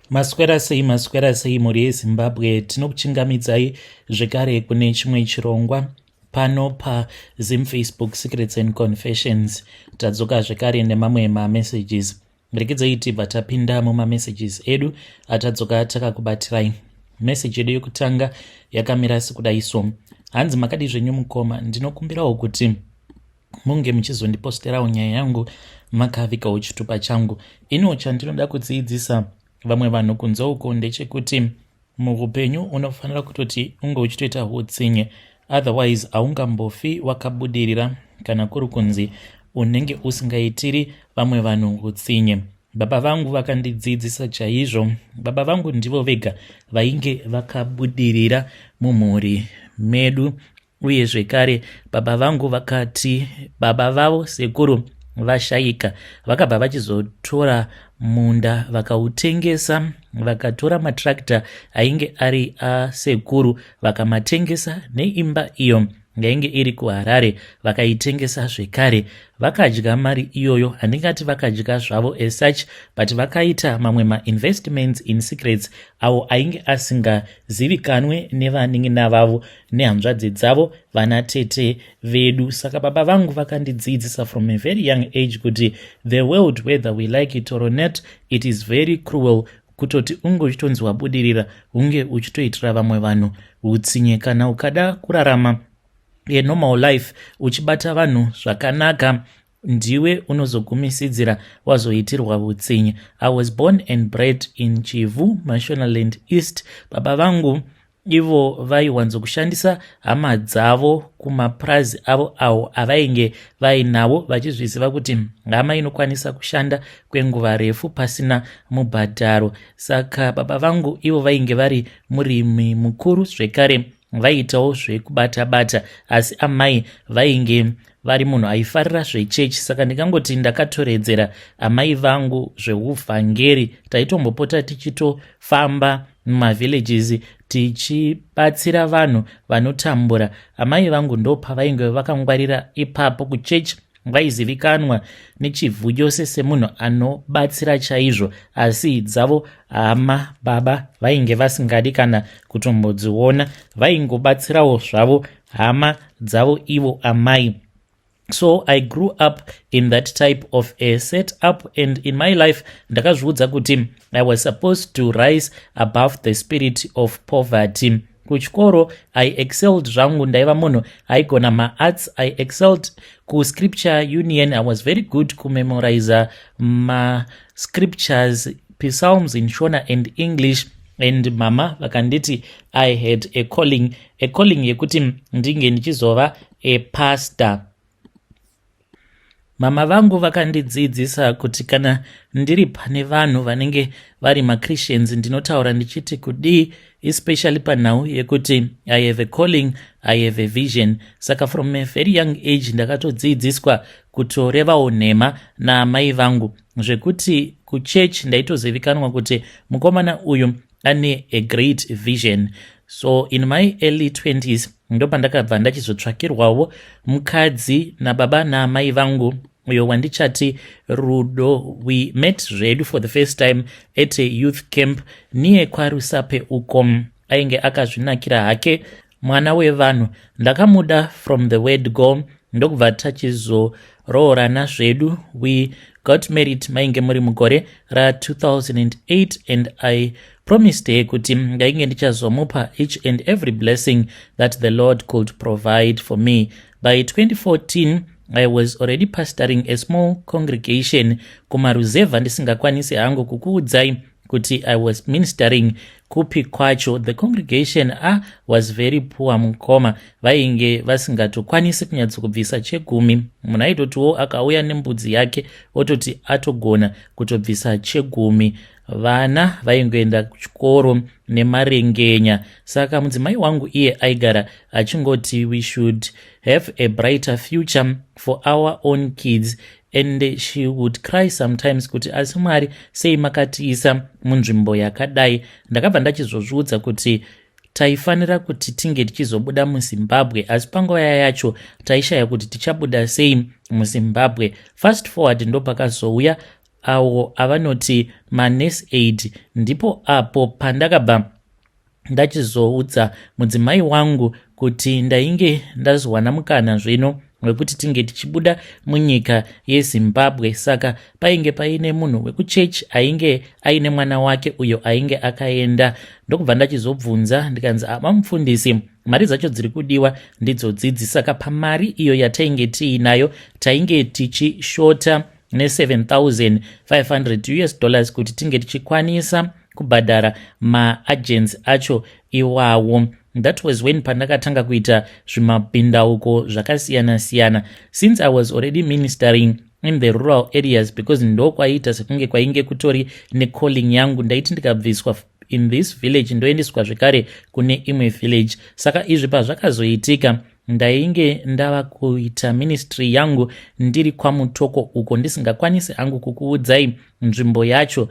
Maswera sei mhuri yeZimbabwe, tinokuchingamidzai zvekare kune chimwe chirongwa pano paZim Facebook Secrets and Confessions. Tadzoka zvekare nemamwe mamessages. Rekezai tibva tapinda mumamessages edu atadzoka takakubatirai. Message yedu yokutanga yakamira sekudai so: hanzi makadi zvenyu mukoma, ndinokumbirawo kuti munge muchizondiposterawo nyaya yangu makavikawo chitupa changu. Ino chandinoda kudzidzisa vamwe vanhu kunze uko ndechekuti muupenyu unofanira kutoti unge uchitoita utsinye, otherwise haungambofi wakabudirira kana kuri kunzi unenge usingaitiri vamwe vanhu utsinye. Baba vangu vakandidzidzisa chaizvo. Baba vangu ndivo vega vainge vakabudirira mumhuri medu, uye zvekare baba vangu vakati baba vavo sekuru vashayika vakabva vachizotora munda vakautengesa, vakatora matrakta ainge ari asekuru vakamatengesa, neimba iyo yainge iri kuHarare vakaitengesa zvekare. Vakadya mari iyoyo, handingati vakadya zvavo as such, but vakaita mamwe ma-investments in secrets avo ainge asingazivikanwe nevanin'ina vavo nehanzvadzi dzavo, vana tete vedu. Saka baba vangu vakandidzidzisa from a very young age kuti the world, whether we like it or not, it is very cruel kutoti unge uchitonzi wabudirira unge uchitoitira vamwe vanhu utsinye. Kana ukada kurarama a normal life uchibata vanhu zvakanaka, ndiwe unozogumisidzira wazoitirwa utsinye. I was born and bred in Chivu, Mashonaland East. Baba vangu ivo vaiwanzokushandisa hama dzavo kumapurazi avo awo avainge vainavo, vachizviziva kuti hama inokwanisa kushanda kwenguva refu pasina mubhadharo. Saka baba vangu ivo vainge vari murimi mukuru, zvekare vaiitawo zvekubata-bata, asi amai vainge vari munhu aifarira zvechechi. Saka ndikangoti ndakatoredzera amai vangu zveuvhangeri. Taitombopota tichitofamba mumavillages tichibatsira vanhu vanotambura. Amai vangu ndo pavainge vakangwarira ipapo kuchechi. Vaizivikanwa nechivhu chose semunhu anobatsira chaizvo, asi dzavo hama baba vainge vasingadi kana kutombodziona, vaingobatsirawo zvavo hama dzavo ivo amai. So I grew up in that type of a setup, and in my life ndakazviudza kuti I was supposed to rise above the spirit of poverty. Kuchikoro I excelled zvangu, ndaiva munhu aigona maarts. I excelled kuscripture union. I was very good kumemorize ma-scriptures, psalms in Shona and English. And mama vakanditi I had a calling yekuti ndinge ndichizova a pastor. Mama vangu vakandidzidzisa kuti kana ndiri pane vanhu vanenge vari maChristians ndinotaura ndichiti kudii, especially panhau yekuti I have a calling, I have a vision. Saka from a very young age ndakatodzidziswa kutorevawo nhema naamai vangu zvekuti kuchechi ndaitozivikanwa kuti mukomana uyu ane a great vision. So in my early 20s ndopandakabva ndachizotsvakirwawo mukadzi nababa naamai vangu uyo wandichati Rudo. We met zvedu for the first time at a youth camp niye kwaRusape uko. Ainge akazvinakira hake, mwana wevanhu. Ndakamuda from the word go, ndokubva tachizoroorana zvedu. We got married mainge muri mugore ra2008, and I promised her kuti ndainge ndichazomupa each and every blessing that the Lord could provide for me. By 2014 I was already pastoring a small congregation kumaruzeva, ndisingakwanisi hangu kukuudzai kuti I was ministering kupi kwacho. The congregation was very poor mukoma, vainge vasingatokwanisi kunyatsokubvisa chegumi. Munhu aitotiwo akauya nembudzi yake ototi atogona kutobvisa chegumi. Vana vaingoenda kuchikoro nemarengenya. Saka mudzimai wangu iye aigara achingoti we should have a brighter future for our own kids, and she would cry sometimes kuti asi Mwari sei makatiisa munzvimbo yakadai. Ndakabva ndachizozviudza kuti taifanira kuti tinge tichizobuda muZimbabwe, asi panguva yacho taishaya kuti tichabuda sei muZimbabwe. Fast forward ndopakazouya awo avanoti manurse aid. Ndipo apo pandakabva ndachizoudza mudzimai wangu kuti ndainge ndazowana mukana zvino wekuti tinge tichibuda munyika yeZimbabwe. Saka painge paine munhu wekuchechi ainge aine mwana wake uyo ainge akaenda. Ndokubva ndachizobvunza ndikanzi mufundisi, mari dzacho dziri kudiwa ndidzodzi. Saka pamari iyo yatainge tiinayo tainge tichishota $7,500 kuti tinge tichikwanisa kubhadhara maagents acho iwawo. That was when pandakatanga kuita zvimabhindauko zvakasiyana-siyana. Since I was already ministering in the rural areas, because ndokwaita sekunge kwainge kutori necalling yangu, ndaiti ndikabviswa in this village ndoendeswa zvekare kune imwe village. Saka izvi pazvakazoitika ndainge ndava kuita ministry yangu ndiri kwamutoko uko ndisingakwanisi hangu kukuudzai nzvimbo yacho.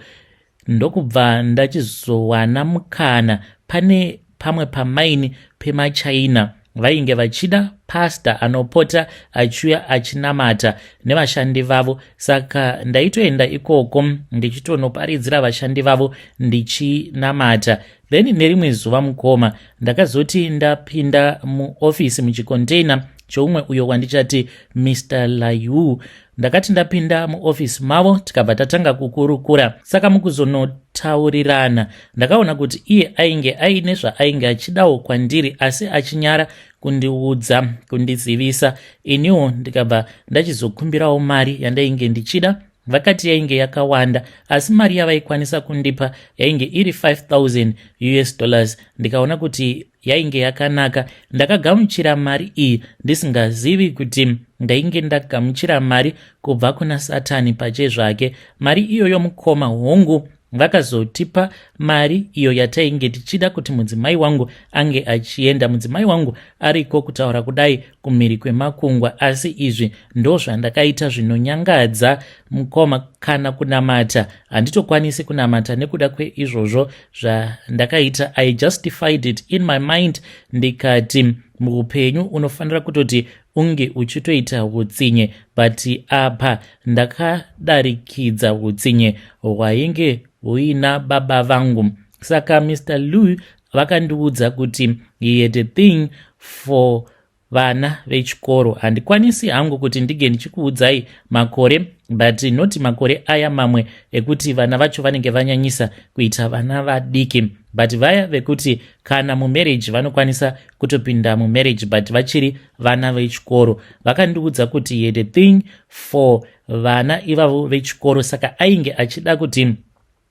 Ndokubva ndachizowana mukana pane pamwe pamaini pemaChina vainge vachida pasta anopota achiuya achinamata nevashandi vavo. Saka ndaitoenda ikoko ndichitonoparidzira vashandi vavo ndichinamata. Then nerimwe zuva mukoma ndakazoti ndapinda muofisi muchicontainer choumwe uyo wandichati Mr. Layu. Ndakati ndapinda muofisi mavo tikabva tatanga kukurukura. Saka mukuzonotaurirana ndakaona kuti iye ainge aine zvaainge achidawo kwandiri, asi achinyara kundiudza, kundizivisa. Iniwo ndikabva ndachizokumbirawo mari yandainge ndichida. Vakati yainge yakawanda, asi mari yavaikwanisa kundipa yainge iri $5,000. Ndikaona kuti yainge yakanaka. Ndakagamuchira mari iyi ndisingazivi kuti ndainge ndagamuchira mari kubva kuna Satani pachezvake. Mari iyoyo mukoma hongu vakazotipa mari iyo yatainge tichida kuti mudzimai wangu ange achienda. Mudzimai wangu ariko kutaura kudai kumhiri kwemakungwa, asi izvi ndo zvandakaita zvinonyangadza mukoma. Kana kunamata handitokwanisi kunamata nekuda kweizvozvo zvandakaita. I justified it in my mind. Ndikati muupenyu unofanira kutoti unge uchitoita utsinye, but apa ndakadarikidza utsinye hwainge huina baba vangu. Saka Mr. Lu vakandiudza kuti he had a thing for vana vechikoro. Handikwanisi hangu kuti ndige ndichikuudzai makore, but noti makore aya mamwe ekuti vana vacho vanenge vanyanyisa kuita vana vadiki, but vaya vekuti kana mumarriage vanokwanisa kutopinda mumarriage but vachiri vana vechikoro. Vakandiudza kuti he had a thing for vana ivavo vechikoro. Saka ainge achida kuti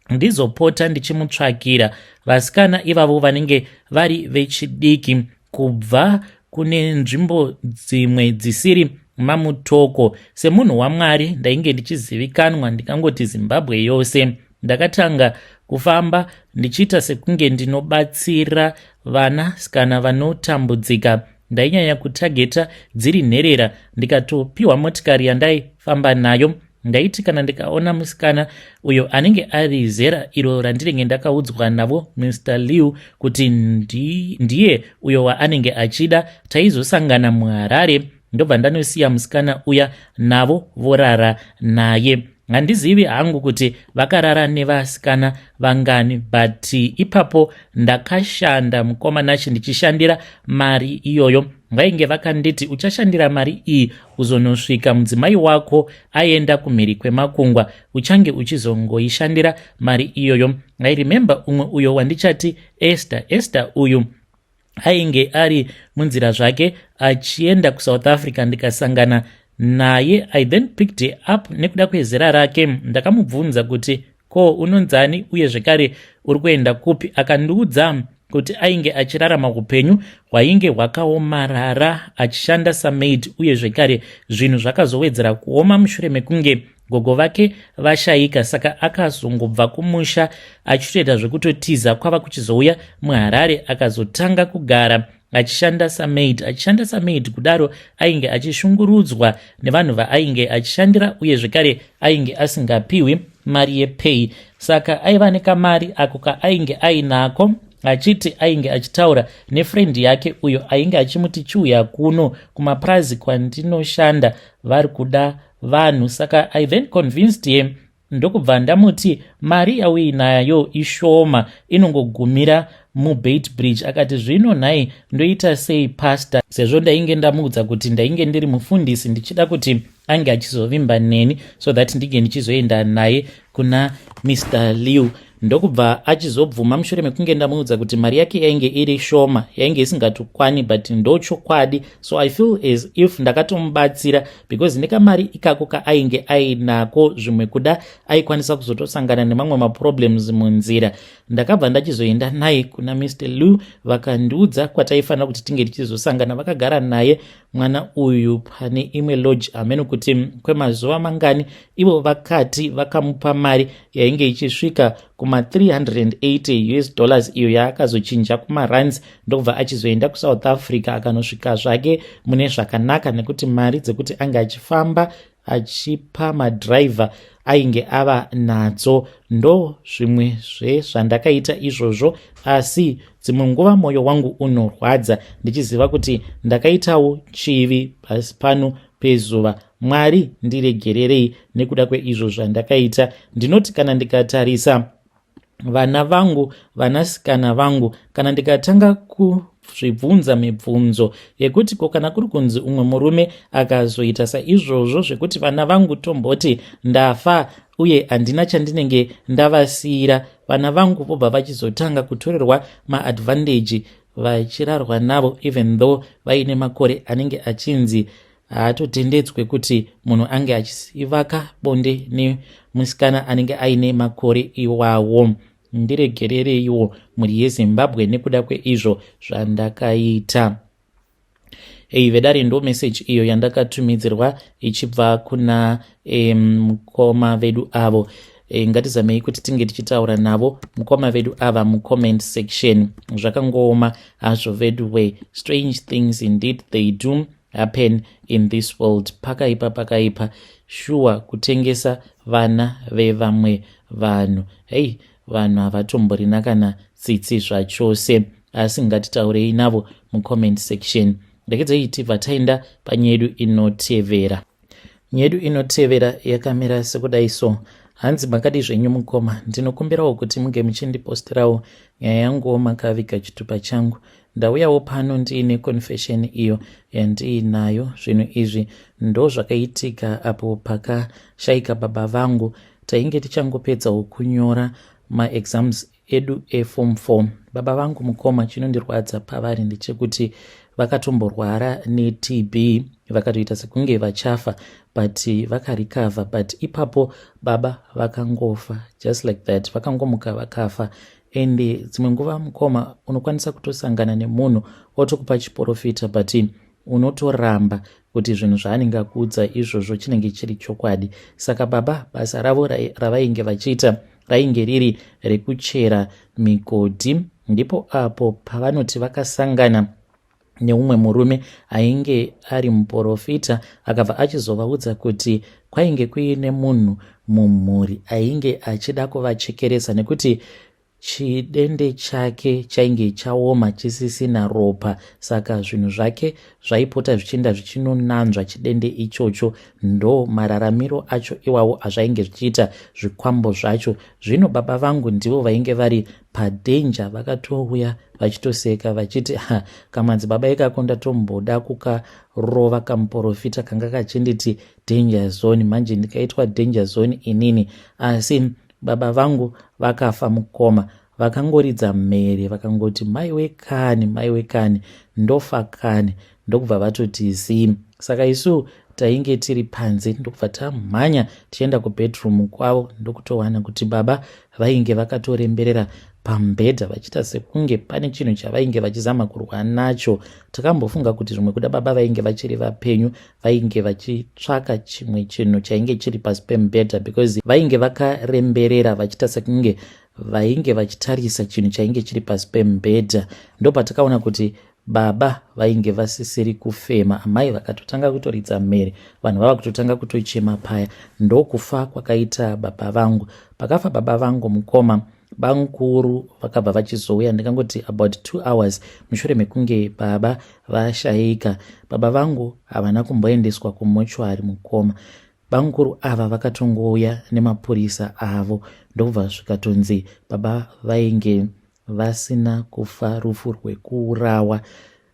ndizopota ndichimutsvakira vasikana ivavo vanenge vari vechidiki kubva kune nzvimbo dzimwe dzisiri mamutoko. Semunhu waMwari ndainge ndichizivikanwa ndikangoti Zimbabwe yose. Ndakatanga kufamba ndichiita sekunge ndinobatsira vanasikana vanotambudzika. Ndainyanya kutageta dziri nherera. Ndikatopiwa motikari yandaifamba nayo. Ndaiti kana ndikaona musikana uyo anenge ari zera iro randiringe ndakaudzwa navo Mr. Liu kuti ndiye uyo waanenge achida, taizosangana muHarare. Ndobva ndanosiya musikana uya navo vorara naye. Handizivi hangu kuti vakarara nevasikana vangani, but ipapo ndakashanda mukoma nacho ndichishandira mari iyoyo. Vainge vakanditi uchashandira mari iyi uzonosvika mudzimai wako aenda kumhiri kwemakungwa, uchange uchizongoishandira mari iyoyo. I remember umwe uyo wandichati Esther uyu ainge ari munzira zvake achienda kuSouth Africa. Ndikasangana naye. I then picked it up nekuda kwezera rake. Ndakamubvunza kuti ko unonzani uye zvekare uri kuenda kupi. Akandiudza kuti ainge achirarama upenyu hwainge hwakaomarara achishanda samaid, uye zvekare zvinhu zvakazowedzera kuoma mushure mekunge gogo vake vashayika. Saka akazongobva kumusha achitoita zvekutotiza kwava kuchizouya muHarare akazotanga kugara achishanda samaid. Kudaro ainge achishungurudzwa nevanhu vaainge achishandira, uye zvekare ainge asingapiwi mari yepay. Saka aiva nekamari ako kaainge ainako, achiti ainge achitaura nefrendi yake uyo ainge achimuti chiuya kuno kumapurazi kwandinoshanda vari kuda vanhu. Saka I then convinced him ndokubva ndamuti mari yauinayo ishoma, inongogumira mubait bridge. Akati zvino nhai ndoita sei pastor, sezvo ndainge ndamuudza kuti ndainge ndiri mufundisi ndichida kuti ange achizovimba neni so that ndige ndichizoenda naye kuna Mr. Liu. Ndokubva achizobvuma mushure mekunge ndamuudza kuti mari yake yainge iri shoma, yainge isingatokwani, but ndochokwadi. So I feel as if ndakatomubatsira because nekamari ikako kaainge ainako zvimwe kuda aikwanisa kuzotosangana nemamwe maproblems munzira. Ndakabva ndachizoenda naye kuna Mr. Liu, vakandiudza kwataifanira kuti tinge tichizosangana. Vakagara naye mwana uyu pane imwe lodge amene kuti kwemazuva mangani. Ivo vakati vakamupa mari yainge ichisvika kuma $380 iyo yaakazochinja kumarands. Ndokubva achizoenda kuSouth Africa akanosvika zvake mune zvakanaka, nekuti mari dzekuti anga achifamba achipa madriver ainge ava nadzo. Ndo zvimwe zvezvandakaita izvozvo, asi dzimwe nguva mwoyo wangu unorwadza ndichiziva kuti ndakaitawo chivi pasi pano pezuva. Mwari ndiregererei nekuda kweizvo zvandakaita. Ndinoti kana ndikatarisa vana vangu, vanasikana vangu, kana ndikatanga kuzvibvunza mibvunzo yekuti kana kuri kunzi umwe murume akazoita saizvozvo zvekuti vana vangu tomboti ndafa uye handina chandinenge ndavasiyira, vana vangu vobva vachizotanga kutorerwa maadvantage vachirarwa navo, even though vaine makore anenge achinzi haatotendedzwe kuti munhu ange achivaka bonde nemusikana anenge aine makore iwawo. Ndiregerereiwo mhuri yeZimbabwe nekuda kweizvo zvandakaita. Vedare ndo message iyo yandakatumidzirwa ichibva kuna mukoma vedu avo. Ngatizamei kuti tinge tichitaura navo mukoma vedu ava mucomment section. Zvakangooma hazvo vedu we, strange things indeed they do happen in this world. Pakaipa shuwa kutengesa vana vevamwe vanhu. Vanhu havatomborina kana tsitsi zvachose, asi ngatitaurei navo mucomment section. Ndekedzei tibva taenda panyedu inotevera. Nyedu inotevera yakamira sekudai so. Hanzi makadi zvenyu mukoma, ndinokumbirawo kuti munge muchindipostirawo nyaya yangu makaviga chitupa changu. Ndauyawo pano ndiine confession iyo yandiinayo. Zvinhu izvi ndo zvakaitika apo pakashaika baba vangu. Tainge tichangopedzawo kunyora maexams edu eform 4. Baba vangu mukoma, chinondirwadza pavari ndechekuti vakatomborwara neTB, vakatoita sekunge vachafa, but vakarikavha. But ipapo baba vakangofa, just like that, vakangomuka vakafa. Ende dzimwe nguva mukoma unokwanisa kutosangana nemunhu otokupa chiprofita, but unotoramba kuti zvinhu zvaanenge akuudza izvozvo chinenge chiri chokwadi. Saka baba basa ravo ravainge vachiita rainge riri rekuchera migodhi. Ndipo apo pavanoti vakasangana neumwe murume ainge ari muprofita, akabva achizovaudza kuti kwainge kuine munhu mumhuri ainge achida kuvachekeresa nekuti chidende chake chainge chaoma chisisina ropa. Saka zvinhu zvake zvaipota zvichienda zvichinonanzva chidende ichocho. Ndo mararamiro acho iwawo azvainge zvichiita zvikwambo zvacho. Zvino baba vangu ndivo vainge vari padenja, vakatouya vachitoseka vachiti kamanzi baba ikako ndatomboda kukarova kamuprofita kanga kachinditi danger zone, manje ndikaitwa danger zone inini. Asi baba vangu vakafa mukoma, vakangoridza mhere vakangoti maiwe kani ndofa kani, ndokubva vatoti zii. Saka isu tainge tiri panze, ndokubva tamhanya tienda kubedroom kwavo, ndokutowana kuti baba vainge vakatoremberera pambedha vachiita sekunge pane chinhu chavainge vachizama kurwa nacho. Takambofunga kuti zvimwe kuda baba vainge vachiri vapenyu vainge vachitsvaka chimwe chinhu chainge chiri pasi pemubhedha, because vainge vakaremberera vachiita sekunge vainge vachitarisa chinhu chainge chiri pasi pemubhedha. Ndo patakaona kuti baba vainge vasisiri kufema. Amai vakatotanga kutoridza mhere, vanhu vava kutotanga kutochema paya. Ndokufa kwakaita baba vangu. Pakafa baba vangu mukoma, bankuru vakabva vachizouya, ndikangoti about 2 hours mushure mekunge baba vashaika. Baba vangu havana kumboendeswa kumochwari mukoma. banguru ava vakatongouya nemapurisa avo ndobva zvikatonzi baba vainge vasina kufa rufu rwekuurawa.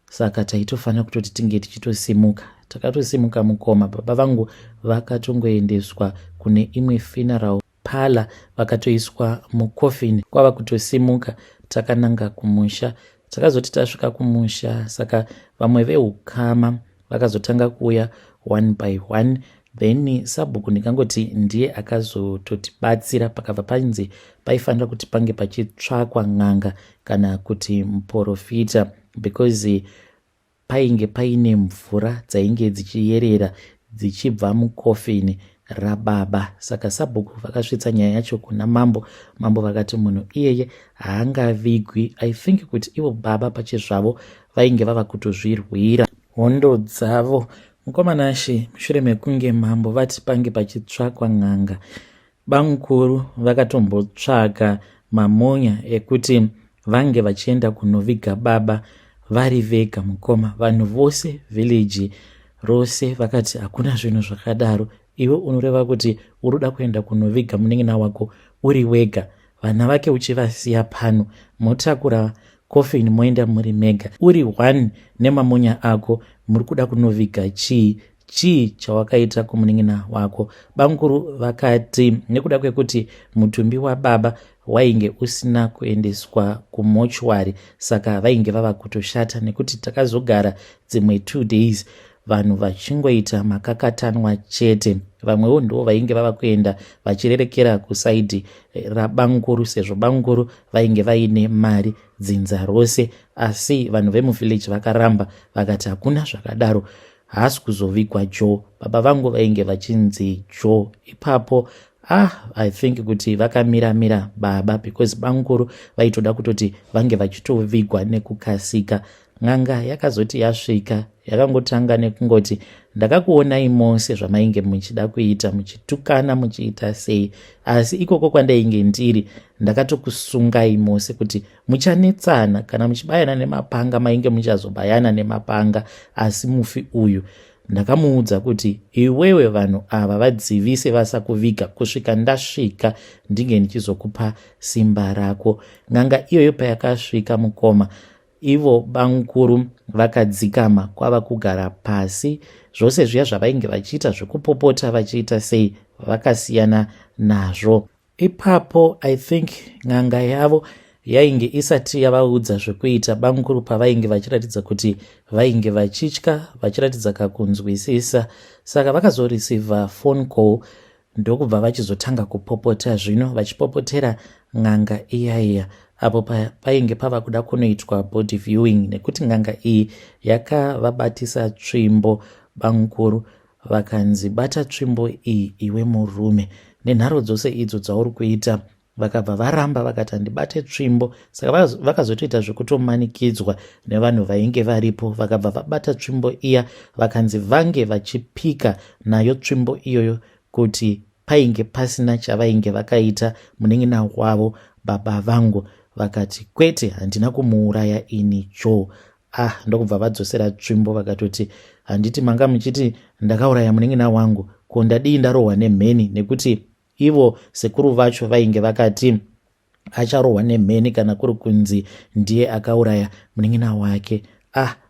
Saka taitofanira kutoti tinge tichitosimuka. Takatosimuka mukoma. Baba vangu vakatongoendeswa kune imwe funeral parlor, vakatoiswa mukofini. Kwava kutosimuka takananga kumusha. Takazoti tasvika kumusha, saka vamwe vehukama vakazotanga kuuya one by one. Then sabhuku ndikangoti ndiye akazototibatsira. Pakabva panzi paifanira kuti pange pachitsvakwa n'anga kana kuti muprofita, because painge paine mvura dzainge dzichiyerera dzichibva mukofini rababa. Saka sabhuku vakasvitsa nyaya yacho kuna mambo. Mambo vakati munhu iyeye haangavigwi. I think kuti ivo baba pachezvavo vainge vava kutozvirwira hondo dzavo. Mukomanashi mushure mekunge mambo vati pange pachitsvakwa n'anga, bamukuru vakatombotsvaga mamonya ekuti vange vachienda kunoviga baba vari vega mukoma. Vanhu vose village rose vakati hakuna zvinhu zvakadaro. Iwe unoreva kuti uruda kuenda kunoviga munin'ina wako uri wega, vana vake uchivasiya pano, motakura kofini moenda muri mega, uri one nemamonya ako, muri kuda kunoviga chii chawakaita kumunin'ina wako? Bamukuru vakati nekuda kwekuti mutumbi wababa wainge usina kuendeswa kumochwari, saka vainge vava kutoshata, nekuti takazogara dzimwe 2 days vanhu vachingoita makakatanwa chete. Vamwewo ndo vainge vava kuenda vachirerekera kusaidhi rabanguru, sezvo banguru vainge vaine mari dzinza rose. Asi vanhu vemuvillage vakaramba vakati hakuna zvakadaro, haasi kuzovigwa Joe. Baba vangu vainge vachinzi Joe. Ipapo I think kuti vakamira baba, because banguru vaitoda kutoti vange vachitovigwa nekukasika. N'anga yakazoti yasvika yakangotanga nekungoti ndakakuonai mose zvamainge muchida kuita, muchitukana muchiita sei, asi ikoko kwandainge ndiri ndakatokusungai mose kuti muchanetsana, kana muchibayana nemapanga mainge muchazobayana nemapanga, asi mufi uyu ndakamuudza kuti iwewe vanhu ava vadzivise vasakuviga kusvika ndasvika ndinge ndichizokupa simba rako. N'anga iyoyo payakasvika mukoma, ivo bamukuru vakadzikama kwava kugara pasi. Zvose zviya zvavainge vachiita zvekupopota vachiita sei vakasiyana nazvo. Ipapo I think n'anga yavo yainge isati yavaudza zvekuita. Bamukuru pavainge vachiratidza kuti vainge vachitya, vachiratidza kakunzwisisa, saka vakazoreceiva phone call ndokubva vachizotanga kupopota zvino, vachipopotera n'anga iyaiya. Apo painge pava kuda kunoitwa body viewing, nekuti n'anga iyi yakavabatisa tsvimbo. Bamukuru vakanzi bata tsvimbo iyi iwe murume, nenharo dzose idzo dzauri kuita. Vakabva varamba vakati ndibate tsvimbo, saka vakazotoita zvekutomanikidzwa nevanhu vainge varipo. Vakabva vabata tsvimbo iya, vakanzi vange vachipika nayo tsvimbo iyoyo kuti painge pasina chavainge vakaita munin'ina wavo baba vangu. Vakati kwete, handina kumuuraya ini Joe. Ndokubva vadzosera tsvimbo vakatoti handiti manga muchiti ndakauraya munin'ina wangu, ko ndadii ndarohwa nemheni, nekuti ivo sekuru vacho vainge vakati acharohwa nemheni kana kuri kunzi ndiye akauraya munin'ina wake.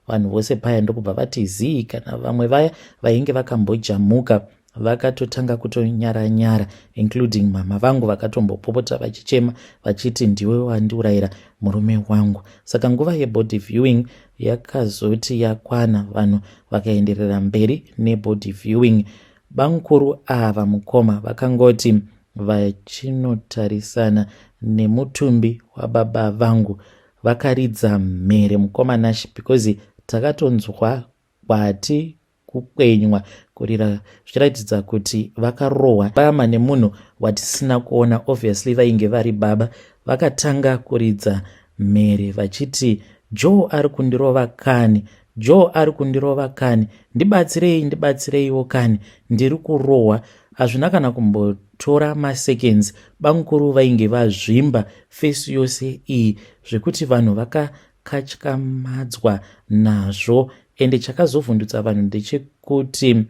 Vanhu vose paya ndokubva vati zii, kana vamwe vaya vainge vakambojamuka vakatotanga kutonyara, including mama vangu vakatombopopota vachichema vachiti ndiwe wandiurayira murume wangu. Saka nguva yebody viewing yakazoti yakwana, vanhu vakaenderera mberi nebody viewing. Bamukuru ava mukoma vakangoti vachinotarisana nemutumbi wababa vangu vakaridza mhere mukomanashi, because takatonzwa kwati kukwenywa kurira zvichiratidza kuti vakarohwa pama nemunhu watisina kuona. Obviously vainge vari baba. Vakatanga kuridza mhere vachiti Joe ari kundirova kani, Joe ari kundirova kani, ndibatsireiwo kani, ndiri kurohwa. Hazvina kana kumbotora maseconds, bamukuru vainge vazvimba fesi yose iyi zvekuti vanhu vakakatyamadzwa nazvo. Ende chakazovhundutsa vanhu ndechekuti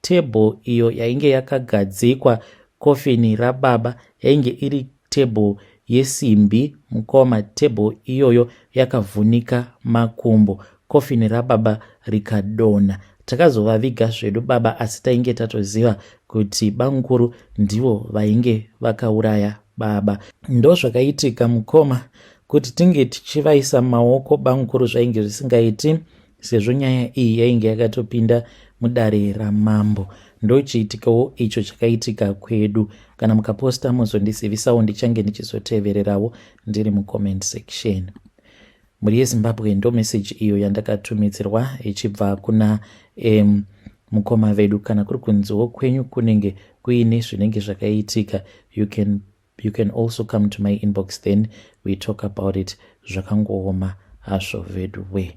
tebho iyo yainge yakagadzikwa kofini rababa yainge iri tebho yesimbi mukoma. Tebho iyoyo yakavhunika makumbo, kofini rababa rikadonha. Takazovaviga zvedu baba, asi tainge tatoziva kuti banguru ndivo vainge vakauraya baba. Ndo zvakaitika mukoma kuti tinge tichivaisa maoko banguru zvainge zvisingaiti, sezvo nyaya iyi yainge yakatopinda mudare ramambo. Ndochiitikawo icho chakaitika kwedu. Kana mukaposta muzondizivisawo, ndichange ndichizotevererawo ndiri mucomment section. Mhuri yeZimbabwe ndo meseji iyo yandakatumidzirwa ichibva kuna mukoma vedu. Kana kuri kunziwo kwenyu kunenge kuine zvinenge zvakaitika, you can also come to my inbox, then we talk about it. Zvakangooma hazvo vedu we.